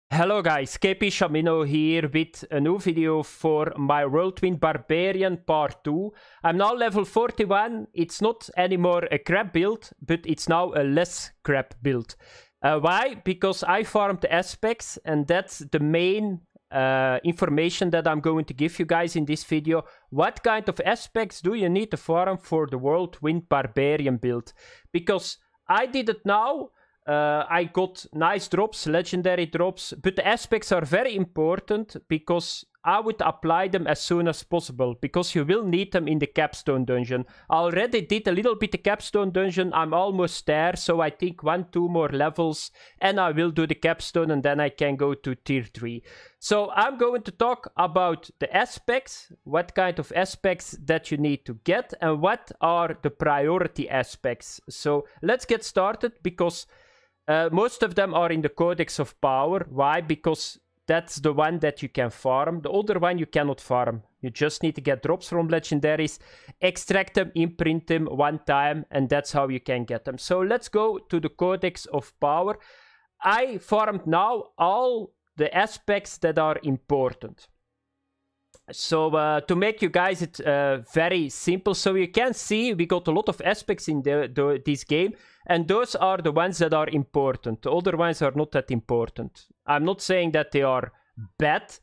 Hello guys, KP Shamino here with a new video for my Whirlwind Barbarian Part 2. I'm now level 41. It's not anymore a crap build, but it's now a less crap build. Why? Because I farmed the aspects, and that's the main information that I'm going to give you guys in this video. What kind of aspects do you need to farm for the Whirlwind Barbarian build? Because I did it now. I got nice drops, legendary drops, but the aspects are very important because I would apply them as soon as possible, because you will need them in the capstone dungeon. I already did a little bit of capstone dungeon, I'm almost there, so I think 1-2 more levels and I will do the capstone and then I can go to tier 3. So I'm going to talk about the aspects, what kind of aspects that you need to get and what are the priority aspects. So let's get started, because most of them are in the Codex of Power. Why? Because that's the one that you can farm. The other one you cannot farm. You just need to get drops from legendaries, extract them, imprint them one time, and that's how you can get them. So let's go to the Codex of Power. I farmed now all the aspects that are important. So to make you guys it very simple, so you can see we got a lot of aspects in this game, and those are the ones that are important. The other ones are not that important. I'm not saying that they are bad,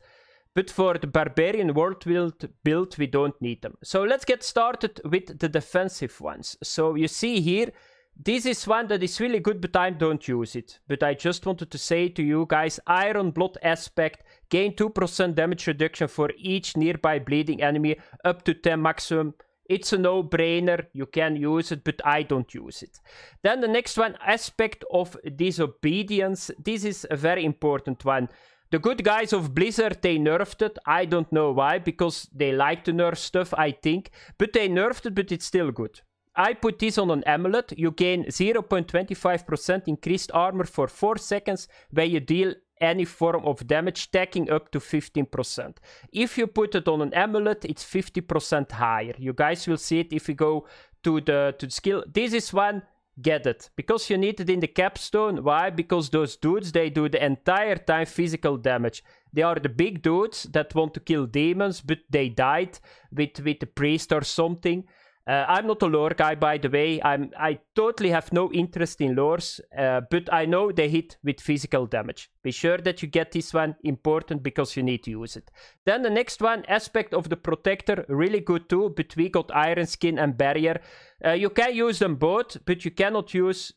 but for the Barbarian Whirlwind build we don't need them. So let's get started with the defensive ones. So you see here, this is one that is really good, but I don't use it. But I just wanted to say to you guys, Iron Blood aspect, gain 2% damage reduction for each nearby bleeding enemy, up to 10 maximum. It's a no-brainer, you can use it, but I don't use it. Then the next one, aspect of disobedience. This is a very important one. The good guys of Blizzard, they nerfed it. I don't know why, because they like to nerf stuff, I think. But they nerfed it, but it's still good. I put this on an amulet. You gain 0.25% increased armor for 4 seconds when you deal any form of damage, stacking up to 15%. If you put it on an amulet, it's 50% higher. You guys will see it if you go to the skill. This is one, get it. Because you need it in the capstone. Why? Because those dudes, they do the entire time physical damage. They are the big dudes that want to kill demons, but they died with the priest or something. I'm not a lore guy, by the way. I totally have no interest in lores, but I know they hit with physical damage. Be sure that you get this one, important, because you need to use it. Then the next one, aspect of the protector, really good too, but we got iron skin and barrier. You can use them both, but you cannot use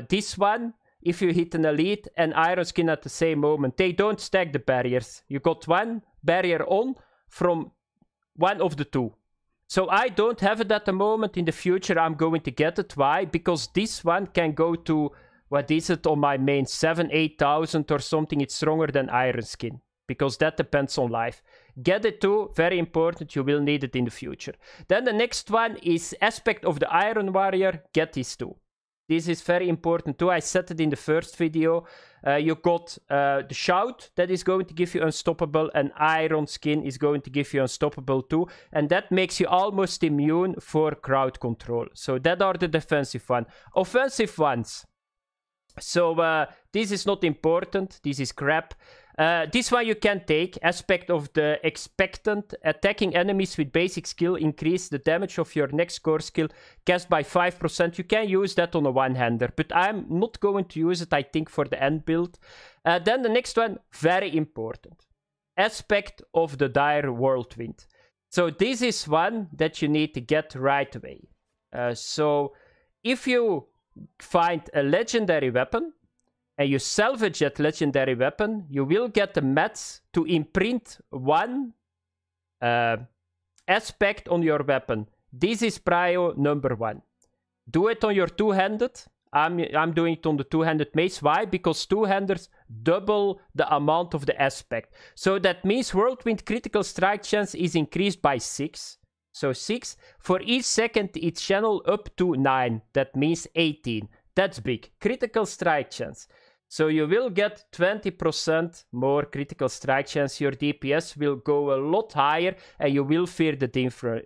this one if you hit an elite and iron skin at the same moment. They don't stack the barriers. You got one barrier on from one of the two. So I don't have it at the moment. In the future I'm going to get it. Why? Because this one can go to, what is it on my main, 7,000-8,000 or something. It's stronger than iron skin, because that depends on life. Get it too, very important, you will need it in the future. Then the next one is aspect of the Iron Warrior. Get this too. This is very important too. I said it in the first video. You got the Shout that is going to give you unstoppable, and Iron Skin is going to give you unstoppable too. And that makes you almost immune for crowd control. So that are the defensive ones. Offensive ones. So this is not important. This is crap. This one you can take. Aspect of the expectant. Attacking enemies with basic skill increase the damage of your next core skill cast by 5%. You can use that on a one-hander, but I'm not going to use it, I think, for the end build. Then the next one, very important. Aspect of the dire Whirlwind. So this is one that you need to get right away. So if you find a legendary weapon and you salvage that legendary weapon, you will get the mats to imprint one aspect on your weapon. This is prio number 1. Do it on your two-handed. I'm doing it on the two-handed mace. Why? Because two-handers double the amount of the aspect. So that means Whirlwind critical strike chance is increased by 6. So 6. For each second it's channel up to 9. That means 18. That's big. Critical strike chance. So you will get 20% more critical strike chance. Your DPS will go a lot higher and you will feel the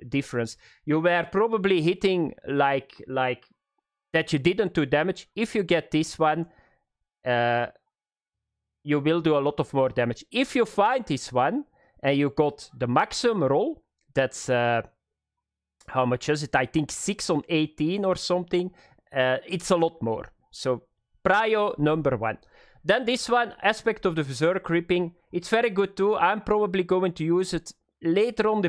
difference. You were probably hitting like that you didn't do damage. If you get this one, you will do a lot of more damage. If you find this one and you got the maximum roll, that's how much is it? I think 6 on 18 or something. It's a lot more. So prio number 1. Then this one, Aspect of the Berserk Ripping. It's very good too. I'm probably going to use it later on.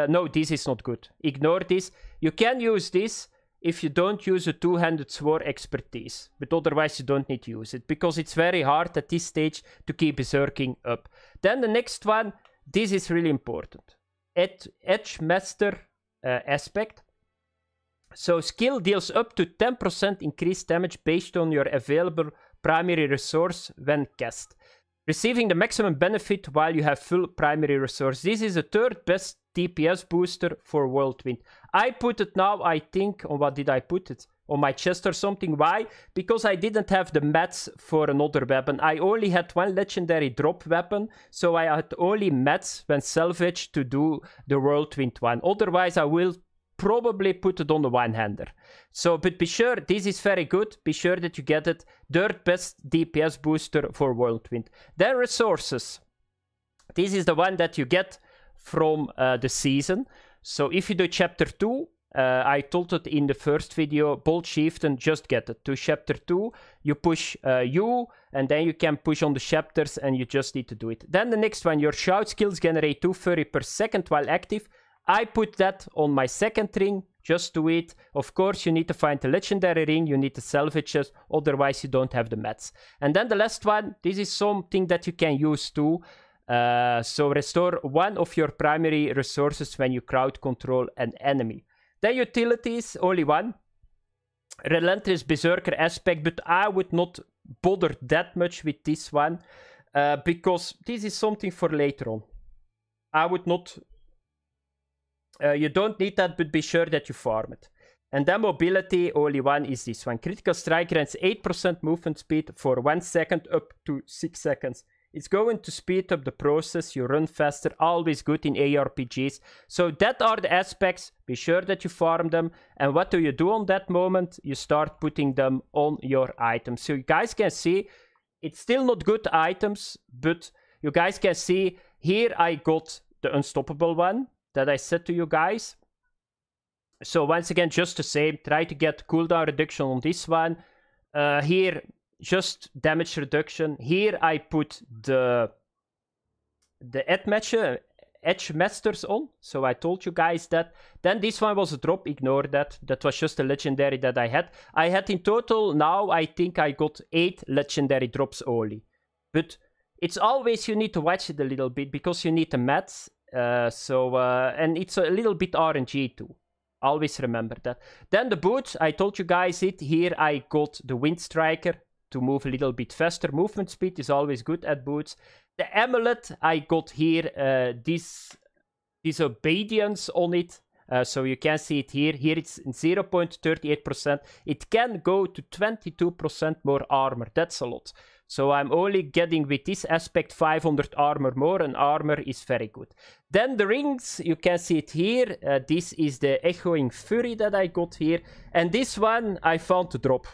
No, this is not good. Ignore this. You can use this if you don't use a two-handed sword expertise. But otherwise you don't need to use it, because it's very hard at this stage to keep berserking up. Then the next one, this is really important. Edge Master Aspect. So skill deals up to 10% increased damage based on your available primary resource when cast, receiving the maximum benefit while you have full primary resource. This is the 3rd best DPS booster for Whirlwind. I put it now, I think, on what did I put it? On my chest or something. Why? Because I didn't have the mats for another weapon. I only had 1 legendary drop weapon, so I had only mats when salvaged to do the Whirlwind one. Otherwise, I will probably put it on the one-hander. So, but be sure, this is very good. Be sure that you get it. 3rd best DPS booster for Whirlwind. Then resources. This is the one that you get from the season. So if you do chapter 2, I told it in the first video, Bold Chieftain, just get it. To chapter 2, you push U, and then you can push on the chapters, and you just need to do it. Then the next one, your shout skills generate 230 per second while active. I put that on my 2nd ring, just do it. Of course, you need to find the legendary ring, you need to salvage it, otherwise you don't have the mats. And then the last one, this is something that you can use too. So restore 1 of your primary resources when you crowd control an enemy. Then utilities, only 1. Relentless Berserker Aspect, but I would not bother that much with this one, because this is something for later on. I would not... you don't need that, but be sure that you farm it. And then mobility, only 1 is this one. Critical Strike grants 8% movement speed for 1 second up to 6 seconds. It's going to speed up the process, you run faster, always good in ARPGs. So that are the aspects, be sure that you farm them. And what do you do on that moment? You start putting them on your items. So you guys can see, it's still not good items, but you guys can see, here I got the unstoppable one that I said to you guys. So once again, just the same, try to get cooldown reduction on this one. Here, just damage reduction. Here I put the Edge Masters on, so I told you guys that. Then this one was a drop, ignore that. That was just a legendary that I had. I had in total, now I think I got 8 legendary drops only. But it's always, you need to watch it a little bit, because you need the mats. And it's a little bit RNG too. Always remember that. Then the boots, I told you guys it. Here I got the Wind Striker to move a little bit faster. Movement speed is always good at boots. The amulet, I got here this obedience on it. So you can see it here. Here it's 0.38%. It can go to 22% more armor. That's a lot. So I'm only getting with this aspect 500 armor more, and armor is very good. Then the rings, you can see it here. This is the Echoing Fury that I got here. And this one I found to drop.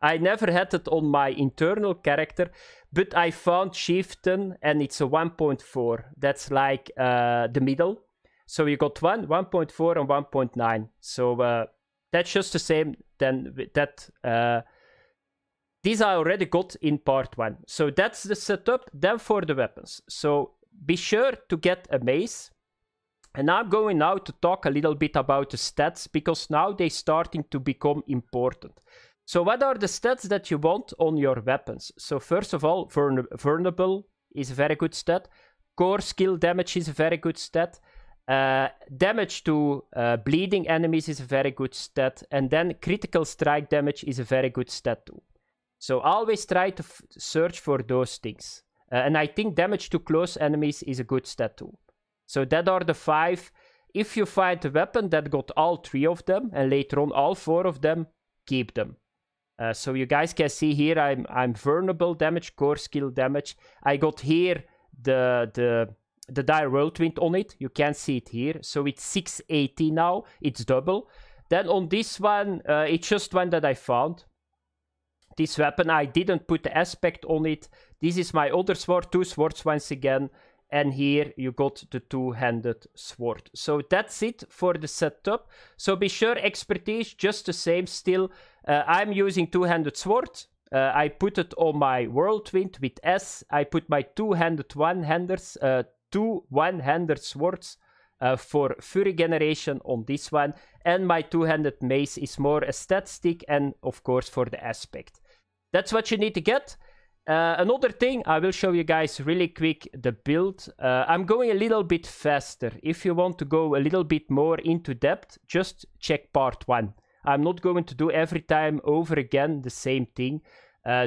I never had it on my internal character, but I found Chieftain, and it's a 1.4. That's like the middle. So you got 1.4 and 1.9. So that's just the same then with that... These I already got in part 1. So that's the setup. Then for the weapons. So be sure to get a mace. And I'm going now to talk a little bit about the stats, because now they're starting to become important. So what are the stats that you want on your weapons? So first of all, vulnerable is a very good stat. Core skill damage is a very good stat. Damage to bleeding enemies is a very good stat. And then critical strike damage is a very good stat too. So always try to search for those things. And I think damage to close enemies is a good stat too. So that are the 5. If you find a weapon that got all 3 of them, and later on all 4 of them, keep them. So you guys can see here I'm vulnerable damage, core skill damage. I got here the dire whirlwind on it. You can see it here. So it's 680 now. It's double. Then on this one, it's just one that I found. This weapon, I didn't put the aspect on it. This is my other sword, 2 swords once again. And here you got the 2-handed sword. So that's it for the setup. So be sure, expertise, just the same still. I'm using 2-handed sword. I put it on my Whirlwind with S. I put my 2-handed one-handers, 2 one-handed swords for fury generation on this one. And my 2-handed mace is more a stat stick and of course for the aspect. That's what you need to get. Another thing, I will show you guys really quick the build. I'm going a little bit faster. If you want to go a little bit more into depth, just check part 1. I'm not going to do every time over again the same thing.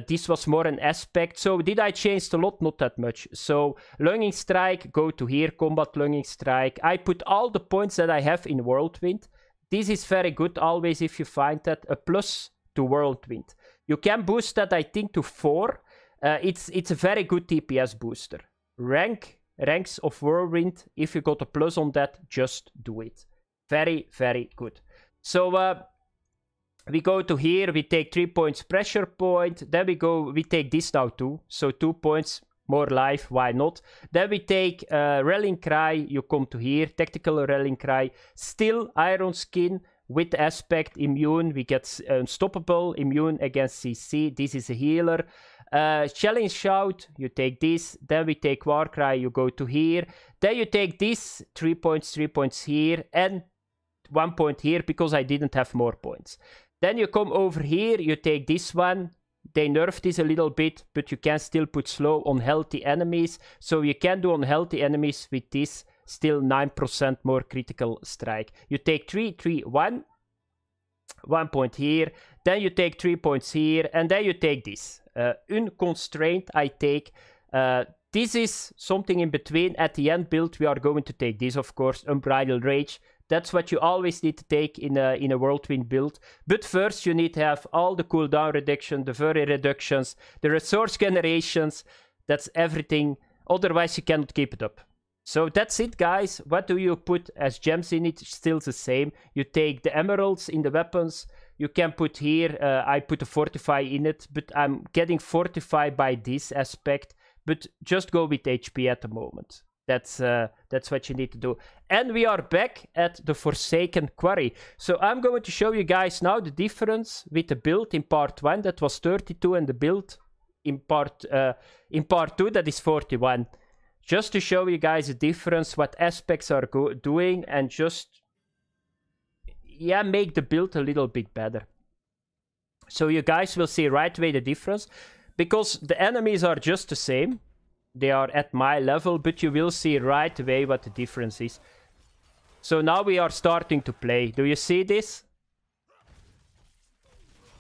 This was more an aspect. So did I change a lot? Not that much. So lunging strike, go to here, combat lunging strike. I put all the points that I have in Whirlwind. This is very good always if you find that. A plus to Whirlwind. You can boost that I think to 4. It's a very good TPS booster. Ranks of Whirlwind, if you got a plus on that, just do it. Very, very good. So we go to here, we take 3 points pressure point. Then we take this now too. So 2 points, more life, why not? Then we take Rallying Cry, you come to here, Tactical Rallying Cry. Still Iron Skin with aspect, immune, we get unstoppable, immune against CC. This is a healer. Challenge Shout, you take this, then we take Warcry, you go to here, then you take this, 3 points here, and 1 point here, because I didn't have more points. Then you come over here, you take this one, they nerfed this a little bit, but you can still put slow on healthy enemies, so you can do on healthy enemies with this, still 9% more critical strike. You take 3, 1, 1 point here, then you take 3 points here, and then you take this. Unconstrained I take. This is something in between. At the end build we are going to take this, of course, Unbridled Rage. That's what you always need to take in a Whirlwind build. But first you need to have all the cooldown reduction, the fury reductions, the resource generations. That's everything. Otherwise you cannot keep it up. So that's it, guys. What do you put as gems in it? Still the same. You take the emeralds in the weapons. You can put here, I put a fortify in it, but I'm getting fortify by this aspect. But just go with HP at the moment. That's what you need to do. And we are back at the Forsaken Quarry. So I'm going to show you guys now the difference with the build in part 1. That was 32, and the build in part 2 that is 41. Just to show you guys the difference, what aspects are doing, and just, yeah, make the build a little bit better. So you guys will see right away the difference, because the enemies are just the same. They are at my level, but you will see right away what the difference is. So now we are starting to play. Do you see this?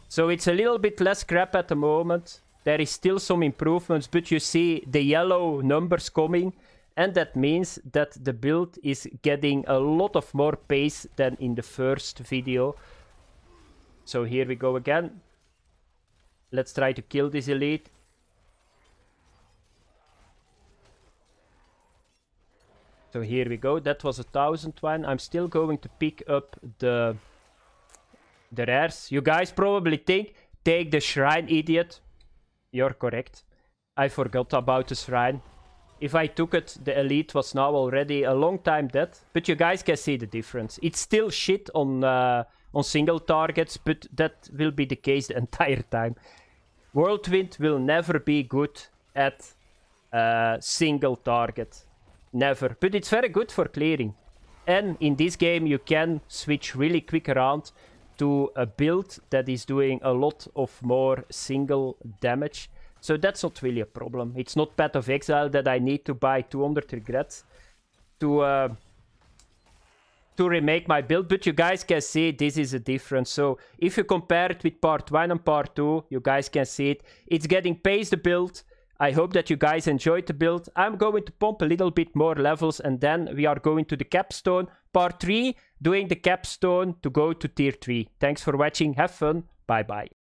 So it's a little bit less crap at the moment. There is still some improvements, but you see the yellow numbers coming. And that means that the build is getting a lot of more pace than in the first video. So here we go again. Let's try to kill this elite. So here we go. That was 1001. I'm still going to pick up the rares. You guys probably think, take the shrine, idiot. You're correct. I forgot about the shrine. If I took it, the elite was now already a long time dead. But you guys can see the difference. It's still shit on single targets, but that will be the case the entire time. Whirlwind will never be good at single target. Never. But it's very good for clearing. And in this game you can switch really quick around to a build that is doing a lot of more single damage. So that's not really a problem. It's not Path of Exile that I need to buy 200 regrets to remake my build. But you guys can see this is a difference. So if you compare it with part 1 and part 2, you guys can see it. It's getting pace the build. I hope that you guys enjoyed the build. I'm going to pump a little bit more levels, and then we are going to the capstone. Part 3, doing the capstone to go to tier 3. Thanks for watching. Have fun. Bye bye.